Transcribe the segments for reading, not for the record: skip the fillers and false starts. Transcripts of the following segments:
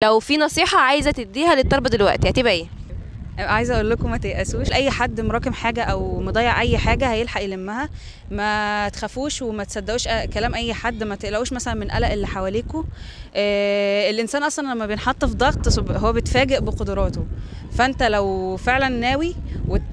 لو في نصيحة عايزة تديها للطلبة دلوقتي هتبقى ايه؟ عايزه اقول لكم ما تيأسوش، اي حد مراكم حاجه او مضيع اي حاجه هيلحق يلمها. ما تخافوش وما تصدقوش كلام اي حد، ما تقلقوش مثلا من قلق اللي حواليكوا. الانسان اصلا لما بينحط في ضغط هو بيتفاجئ بقدراته. فانت لو فعلا ناوي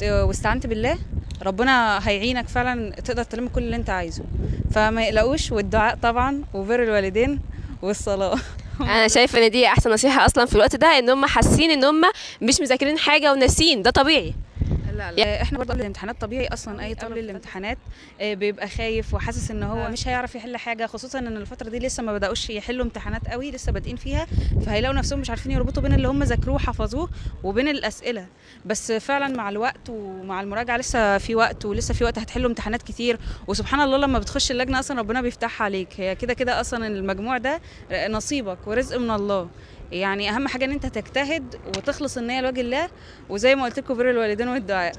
واستعنت بالله، ربنا هيعينك فعلا تقدر تلم كل اللي انت عايزه. فما يقلقوش، والدعاء طبعا وبر الوالدين والصلاه. انا شايفة ان دي احسن نصيحة اصلا في الوقت ده، ان هم حاسين ان هم مش مذاكرين حاجة وناسين، ده طبيعي. لا احنا برضه قبل الامتحانات طبيعي، اصلا اي طالب الامتحانات بيبقى خايف وحاسس ان هو مش هيعرف يحل حاجه، خصوصا ان الفتره دي لسه ما بداوش يحلوا امتحانات قوي، لسه بادئين فيها. فهيلاقوا نفسهم مش عارفين يربطوا بين اللي هم ذاكروه وحفظوه وبين الاسئله. بس فعلا مع الوقت ومع المراجعه لسه في وقت، ولسه في وقت هتحلوا امتحانات كتير. وسبحان الله لما بتخش اللجنه اصلا ربنا بيفتحها عليك، هي كده كده اصلا المجموع ده نصيبك ورزق من الله. يعني اهم حاجه ان انت تجتهد وتخلص النيه لوجه الله، وزي ما قلت لكم بر الوالدين والدعاء.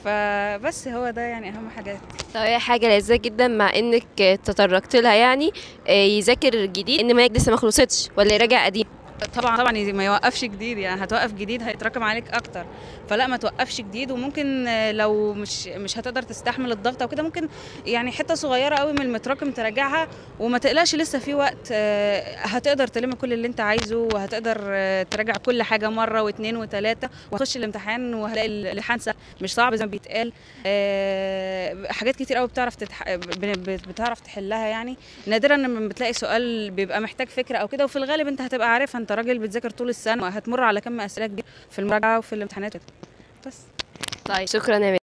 فبس هو ده يعني اهم حاجات. طب هي حاجة لذيذة جدا مع انك تطرقت لها، يعني يذاكر جديد ان ما لسه ما خلصتش ولا يراجع قديم. طبعا طبعا ما يوقفش جديد، يعني هتوقف جديد هيتراكم عليك اكتر. فلا ما توقفش جديد، وممكن لو مش هتقدر تستحمل الضغط او كده، ممكن يعني حته صغيره قوي من المتراكم تراجعها. وما تقلقش لسه في وقت، هتقدر تلم كل اللي انت عايزه، وهتقدر تراجع كل حاجه مره واثنين وثلاثه، وهتخش الامتحان وهتلاقي الامتحان سهل مش صعب زي ما بيتقال. حاجات كتير قوي بتعرف تحلها يعني. نادرا لما بتلاقي سؤال بيبقى محتاج فكره او كده، وفي الغالب انت هتبقى عارفها، انت راجل بتذاكر طول السنه وهتمر على كم اسئله كبير في المراجعه وفي الامتحانات. بس طيب شكرا يا